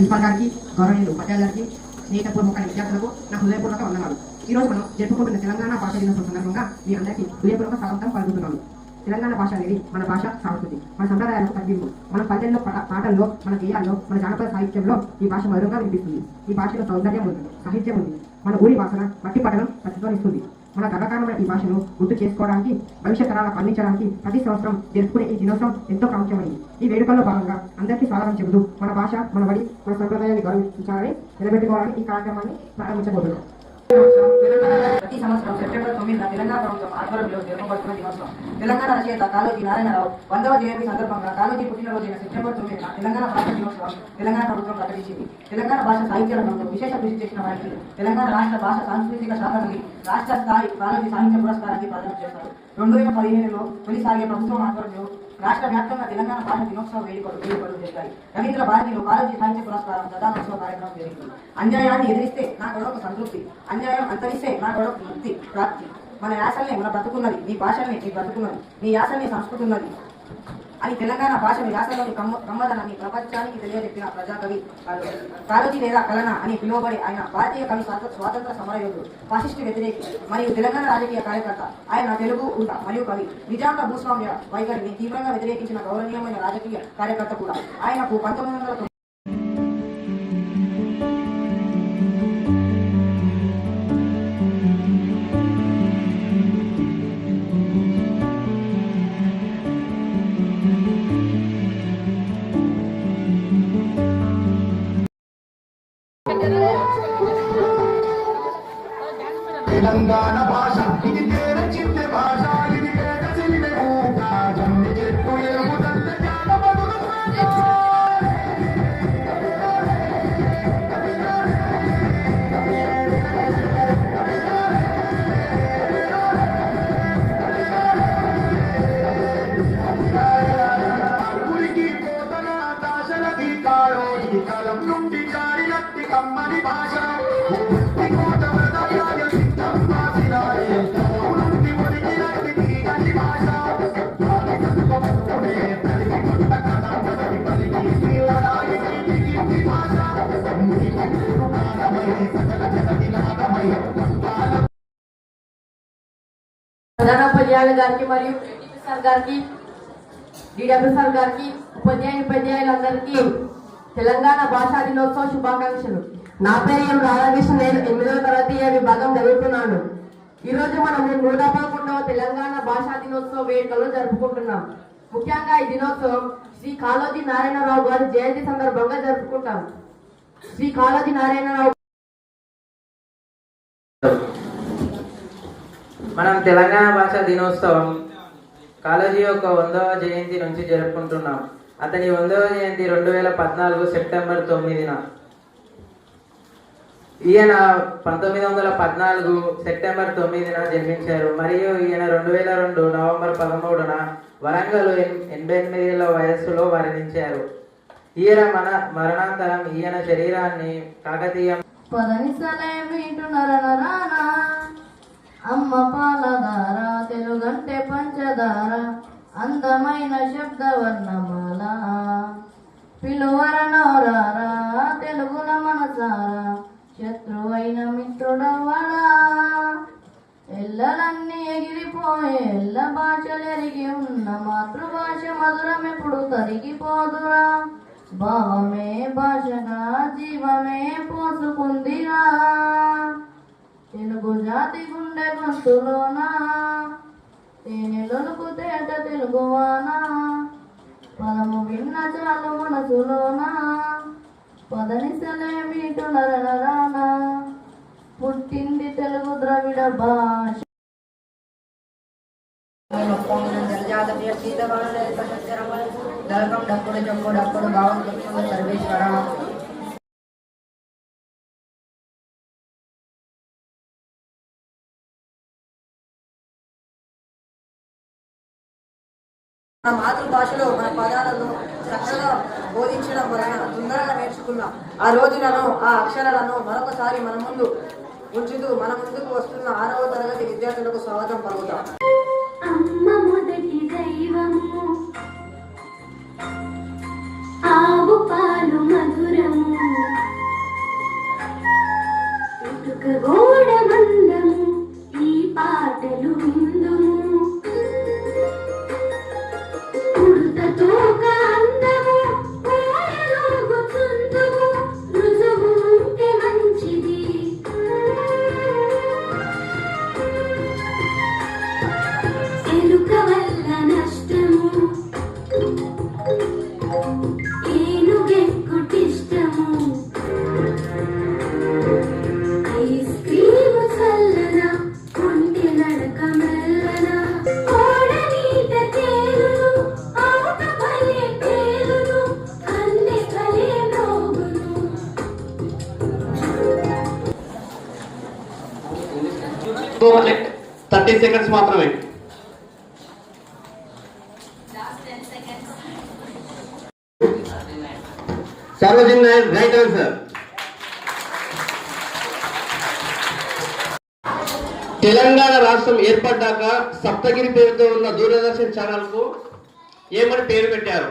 Principal గారికి, గౌరవనీయులు ఉపాధ్యాయులకి, స్నేహితపూర్వక విద్యార్థులకు నా హృదయపూర్వక వందనాలు. ఈ రోజు మనం జరుపుకుంటున్న తెలంగాణ భాషా దినోత్సవం సందర్భంగా మీ అందరికీ హృదయపూర్వక స్వాగతం పలుకుతున్నాను. తెలంగాణ భాష అనేది మన భాష సాగుతుంది, మన సంప్రదాయాలకు తగ్గింపు. మన పల్లెల్లో, పాటల్లో, మన గేయాల్లో, మన జానపద సాహిత్యంలో ఈ భాష మధురంగా వినిపిస్తుంది. ఈ భాషలో సౌందర్యం ఉంది, సాహిత్యం ఉంది. మన ఊరి వాసన మట్టి పట్టణం ప్రతిధ్వనిస్తుంది. మన గర్వకారమైన ఈ భాషను గుర్తు చేసుకోవడానికి, భవిష్యత్ తరాలకు అందించడానికి ప్రతి సంవత్సరం జరుపుకునే ఈ దినోత్సవం ఎంతో ప్రాముఖ్యమైనది. ఈ వేడుకల్లో భాగంగా అందరికీ స్వాగతం చెబుతూ మన భాష, మన వడి, మన సంప్రదాయాన్ని గౌరవించాలని నిలబెట్టుకోవాలని ఈ కార్యక్రమాన్ని ప్రారంభించబోతున్నాం. ప్రతి సంవత్సరం సెప్టెంబర్ 9న తెలంగాణ ప్రభుత్వం ఆధ్వర్యంలో జరపబడుతున్న దినోత్సవం. తెలంగాణ రచయిత కాళోజీ నారాయణరావు 100వ జయంతి సందర్భంగా కాళోజీ పుట్టినరోజైన సెప్టెంబర్ 9న తెలంగాణ భాషా దినోత్సవం తెలంగాణ ప్రభుత్వం ప్రకటించింది. తెలంగాణ భాష సాహిత్య రంగంలో విశేష కృషి చేసిన వారికి తెలంగాణ రాష్ట్ర భాష సాంస్కృతిక శాఖ నుండి రాష్ట్ర స్థాయి కాళోజీ సాహిత్య పురస్కారాన్ని ప్రదానం చేస్తారు. 2015లో తొలిసారిగా ప్రభుత్వం ఆధ్వర్యంలో రాష్ట్ర వ్యాప్తంగా తెలంగాణ భాష దినోత్సవ వేడుకలు జరిగాయి. రవీంద్ర భారతిలో కాళోజీ సాహిత్య పురస్కారం ప్రధానోత్సవ కార్యక్రమం జరిగింది. అన్యాయాన్ని ఎదిరిస్తే నా కొడొక సంతృప్తి, అన్యాయం అంతరిస్తే నా కొడొక ముక్తి ప్రాప్తి. మన యాసల్ని మన బ్రతుకున్నది, నీ భాషల్ని నీ బ్రతుకున్నది, నీ యాసల్ని సంస్కృతి ఉన్నది అని తెలంగాణ భాషను యాసలోని కమ్మదనాన్ని ప్రపంచానికి తెలియజెప్పిన ప్రజాకవి కాళోజీ లేదా కలన అని పిలువబడి ఆయన భారతీయ కవి స్వాతంత్ర సమరయోధుడు, ఫాసిస్టు వ్యతిరేకి మరియు తెలంగాణ రాజకీయ కార్యకర్త. ఆయన తెలుగు ఉంట మరియు కవి. నిజాంల భూస్వామ్య వైఖరిని తీవ్రంగా వ్యతిరేకించిన గౌరవనీయమైన రాజకీయ కార్యకర్త కూడా. ఆయనకు 1990 తెలంగాణ భాష ఇది చిత్త భాష, ఇది చెట్టు ఎలుగుదంత జానపదుల ఉరికి పోతన దాశలకి కాళోజీ కాలం నుండి జారినట్టి కమ్మని భాష. ప్రధానోపాధ్యాయులు గారికి మరియు సార్ గారికి, డిడబ్ల్యూ సార్ గారికి, ఉపాధ్యాయులందరికీ తెలంగాణ భాషా దినోత్సవ శుభాకాంక్షలు. నా పేరు ఎం రాధాకృష్ణ. నేను 8వ తరగతి విభాగం చదువుతున్నాను. ఈరోజు మనం 111వ తెలంగాణ భాషా దినోత్సవ వేడుకలు జరుపుకుంటున్నాం. ముఖ్యంగా ఈ దినోత్సవం శ్రీ కాళోజీ నారాయణరావు గారి జయంతి సందర్భంగా జరుపుకుంటాం. శ్రీ కాళోజీ నారాయణరావు మనం తెలంగాణ భాషా దినోత్సవం కాళోజీ యొక్క 100వ జయంతి నుంచి జరుపుకుంటున్నాం. అతని 100వ జయంతి 2014 సెప్టెంబర్ 9న. ఈయన 1914 సెప్టెంబర్ 9న జన్మించారు మరియు ఈయన 2002 నవంబర్ 13న వరంగల్ 88 ఏళ్ల వయస్సులో మరణించారు. ఈయన మరణాంతరం ఈయన శరీరాన్ని కాకతీయ అమ్మ పాలధార తెలుగంటే పంచదార అందమైన శబ్దవర్ణమాల పిలువర నోరారా తెలుగుల మనసారా శత్రువైన మిత్రుడవ్వడా ఎల్లలన్నీ ఎగిరిపోయే ఎల్ల భాషలెరిగి ఉన్న మాతృభాష మధురమెప్పుడు తరిగిపోదురా భావమే భాషగా జీవమే పోసుకుందిరా తెలుగు జాతి గుండె గొంతులోనా తేనెలొలుకు తేట తెలుగువానా పదము విన్న చాలు మనసులోనా పదనిసలే మీటులరరానా పుట్టింది తెలుగు ద్రవిడ భాష. డప్పుడు చొప్పుడు డప్పుడు బాగుంటుంది సర్వేశ్వర. మన మాతృభాషలో మన పదాలను చక్కగా బోధించడం వలన తొందరగా నేర్చుకున్నాం. ఆ రోజులను, ఆ అక్షరాలను మరొకసారి మన ముందు ఉంచుతూ మన ముందుకు వస్తున్న 6వ తరగతి విద్యార్థులకు స్వాగతం పలుకుతాం. అమ్మ మొదటి దైవము, ఆవు పాలు మధురము. 30 సెకండ్స్ మాత్రమే. సర్వజన్ నాయక్ రైట్ ఆన్సర్. తెలంగాణ రాష్ట్రం ఏర్పడ్డాక సప్తగిరి పేరుతో ఉన్న దూరదర్శన్ ఛానల్ కు ఏమని పేరు పెట్టారు?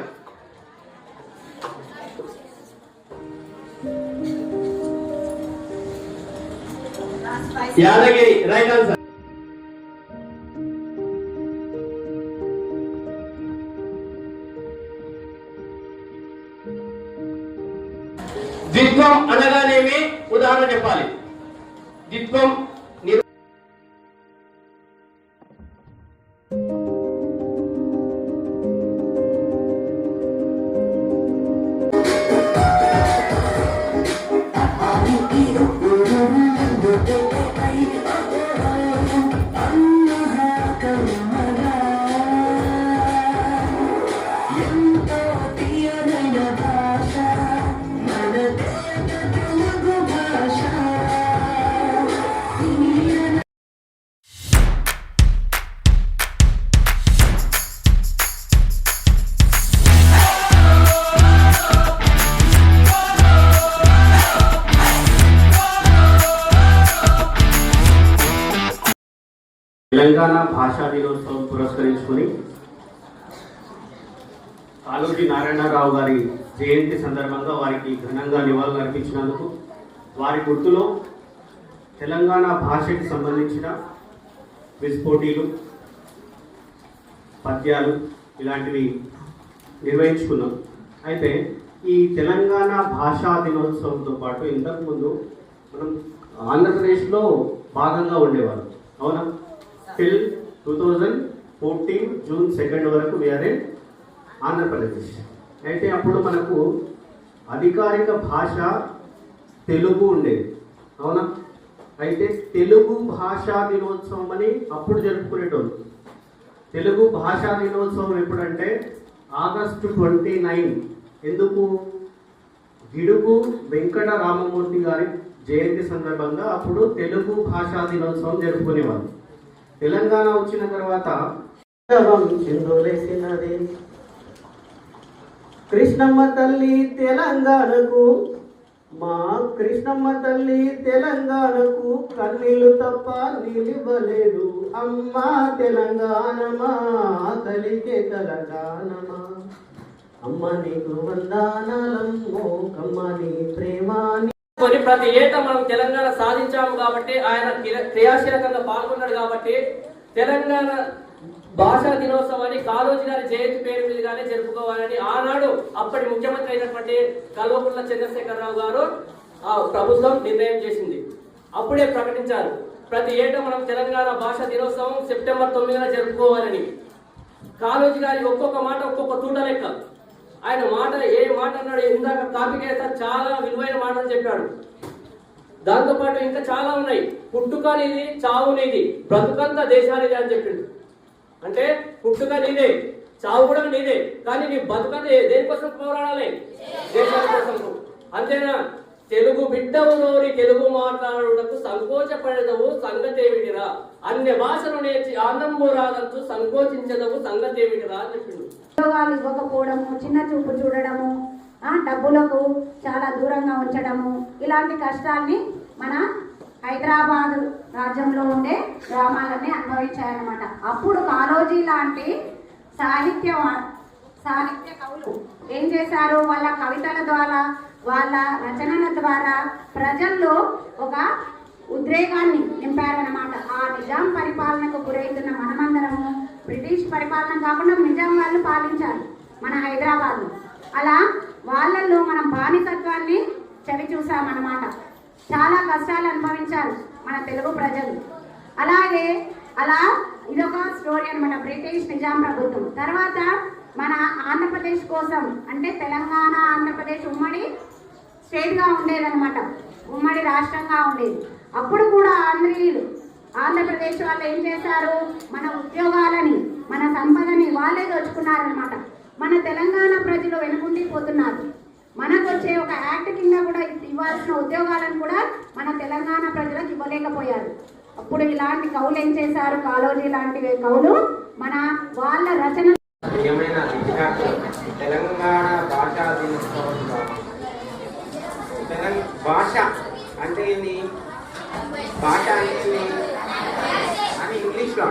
Yadagiri right answer. ద్విత్వం అనగానేమి ఉదాహరణ చెప్పాలి. ద్విత్వం తెలంగాణ భాషా దినోత్సవం పురస్కరించుకుని కాళోజీ నారాయణరావు గారి జయంతి సందర్భంగా వారికి ఘనంగా నివాళులు అర్పించినందుకు వారి గుర్తులో తెలంగాణ భాషకి సంబంధించిన క్విజ్ పోటీలు, పద్యాలు ఇలాంటివి నిర్వహించుకున్నాం. అయితే ఈ తెలంగాణ భాషా దినోత్సవంతో పాటు ఇంతకుముందు మనం ఆంధ్రప్రదేశ్లో భాగంగా ఉండేవారు, అవునా? టిల్ 2014 జూన్ 2 వరకు వీఆర్ఏ ఆంధ్రప్రదేశ్. అయితే అప్పుడు మనకు అధికారిక భాష తెలుగు ఉండేది, అవునా? అయితే తెలుగు భాషా దినోత్సవం అని అప్పుడు జరుపుకునేటోళ్ళు. తెలుగు భాషా దినోత్సవం ఎప్పుడంటే ఆగస్టు 29. ఎందుకు? గిడుగు వెంకట రామమూర్తి గారి జయంతి సందర్భంగా అప్పుడు తెలుగు భాషా దినోత్సవం జరుపుకునేవారు. తెలంగాణ వచ్చిన తర్వాత కృష్ణమ్మ తల్లి తెలంగాణకు, మా కృష్ణమ్మ తల్లి తెలంగాణకు కన్నీళ్లు తప్ప నిలివలేదు. అమ్మా తెలంగాణమా తల్లికే తెలంగాణమా, అమ్మ నీకు వందనాలమ్మో కమ్మ నీ ప్రేమాని. ప్రతి ఏటా మనం తెలంగాణ సాధించాము కాబట్టి, ఆయన క్రియాశీలకంగా పాల్గొన్నాడు కాబట్టి తెలంగాణ భాషా దినోత్సవాన్ని కాళోజీ గారి జయంతి పేరు మీదుగానే జరుపుకోవాలని ఆనాడు అప్పటి ముఖ్యమంత్రి అయినటువంటి కల్వకుంట్ల చంద్రశేఖరరావు గారు ఆ ప్రభుత్వం నిర్ణయం చేసింది. అప్పుడే ప్రకటించారు ప్రతి ఏటా మనం తెలంగాణ భాషా దినోత్సవం సెప్టెంబర్ 9న జరుపుకోవాలని. కాళోజీ గారి ఒక్కొక్క మాట ఒక్కొక్క తూట లెక్క. ఆయన మాట ఏ మాట అన్నాడు, ఇందాక కాపికేత చాలా విలువైన మాటలు చెప్పాడు. దాంతోపాటు ఇంకా చాలా ఉన్నాయి. పుట్టుక నీది, చావు నీది, బ్రతుకంతా దేశానిది అని చెప్పిండు. అంటే పుట్టుక నీదే, చావు కూడా నీదే, కానీ నీ బతుకంతా దేనికోసం పోరాడాలి? దేశాని కోసం. అంతేనా? తెలుగు బిడ్డవు నోరి తెలుగు మాట్లాడుటకు సంకోచపడదవు సంగతేమిటిరా, అన్య భాషను నేర్చి ఆనందము రాదంటూ సంకోచించదవు సంగతేమిటిరా అని చెప్పిండు. ఉద్యోగాలు ఇవ్వకపోవడము, చిన్న చూపు చూడడము, డబ్బులకు చాలా దూరంగా ఉంచడము, ఇలాంటి కష్టాల్ని మన హైదరాబాద్ రాజ్యంలో ఉండే గ్రామాలన్నీ అనుభవించాయన్నమాట. అప్పుడు కాళోజీ లాంటి సాహిత్య కవులు ఏం చేశారు? వాళ్ళ కవితల ద్వారా, వాళ్ళ రచనల ద్వారా ప్రజల్లో ఒక ఉద్రేకాన్ని నింపారన్నమాట. ఆ నిజాం పరిపాలనకు గురవుతున్న మనమందరము, బ్రిటిష్ పరిపాలన కాకుండా నిజాం వాళ్ళు పాలించారు మన హైదరాబాద్. అలా వాళ్ళల్లో మనం బానిసత్వాన్ని చవి చూసామన్నమాట. చాలా కష్టాలు అనుభవించారు మన తెలుగు ప్రజలు. అలాగే అలా ఇదొక స్టోరీ అనమాట. బ్రిటిష్ నిజాం ప్రభుత్వం తర్వాత మన ఆంధ్రప్రదేశ్ కోసం, అంటే తెలంగాణ ఆంధ్రప్రదేశ్ ఉమ్మడి స్టేట్గా ఉండేదన్నమాట, ఉమ్మడి రాష్ట్రంగా ఉండేది. అప్పుడు కూడా ఆంధ్రప్రదేశ్ వాళ్ళు ఏం చేశారు? మన ఉద్యోగాలని, మన సంపదని వాళ్ళే దోచుకున్నారనమాట. మన తెలంగాణ ప్రజలు వెనుకుండిపోతున్నారు. మనకు వచ్చే ఒక యాక్ట్ కింద కూడా ఇవ్వాల్సిన ఉద్యోగాలను కూడా మన తెలంగాణ ప్రజలకు ఇవ్వలేకపోయారు. అప్పుడు ఇలాంటి కవులు ఏం చేశారు, కాళోజీ లాంటి కవులు మన వాళ్ళ రచన. ఏమైనా తెలంగాణ భాషా దినోత్సవం భాష అంటే ఏంది, భాష అంటే అని ఇంగ్లీష్లో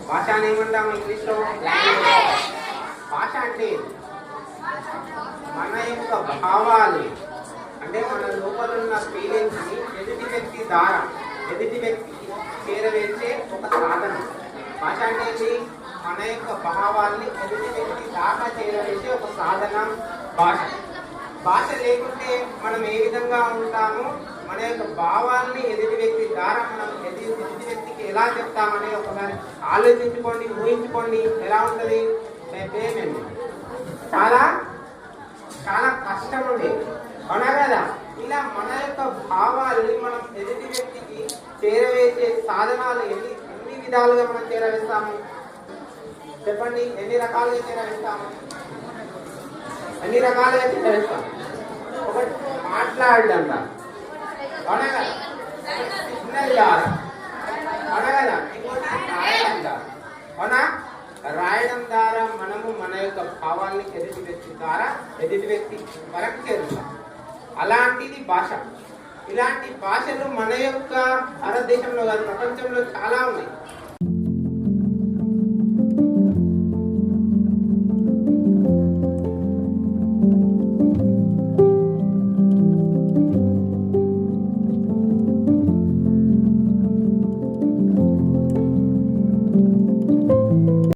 భాష అని ఏమంటాము ఇంగ్లీష్లో భాష అంటే మన యొక్క భావాలు అంటే మన లోపల ఉన్న ఫీలింగ్స్ని ఎదుటి వ్యక్తి ద్వారా ఎదుటి వ్యక్తికి చేరవేసే ఒక సాధనం. భాష అంటే ఏంటి, మన యొక్క భావాల్ని ఎదుటి వ్యక్తి దాకా చేరవేసే ఒక సాధనం భాష. భాష లేకుంటే మనం ఏ విధంగా ఉంటామో మన యొక్క భావాల్ని ఎదుటి వ్యక్తి ద్వారా మనం ఎదుటి వ్యక్తికి ఎలా చెప్తామని ఒకసారి ఆలోచించుకోండి, ఊహించుకోండి. ఎలా ఉంటుంది, పేమెంట్ చాలా చాలా కష్టం ఉండేది, అవునా కదా? ఇలా మన యొక్క భావాల్ని మనం ఎదుటి వ్యక్తికి చేరవేసే సాధనాలు ఎన్ని విధాలుగా మనం చేరవేస్తాము చెప్పండి? ఎన్ని రకాలుగా చేరవేస్తాము? అన్ని రకాలుగా చేరవేస్తాం. ఒకటి మాట్లాడడం, అవునా కదా? సిగ్నల్ ద్వారా, అవునా కదా? ఇంకోటి రాయడం ద్వారా, అవునా? రాయడం ద్వారా మనము మన యొక్క భావాల్ని ఎదుటి వ్యక్తి ద్వారా ఎదుటి వ్యక్తి వరకు చేరుస్తాం. అలాంటిది భాష. ఇలాంటి భాషలు మన యొక్క భారతదేశంలో కాదు, ప్రపంచంలో చాలా ఉన్నాయి.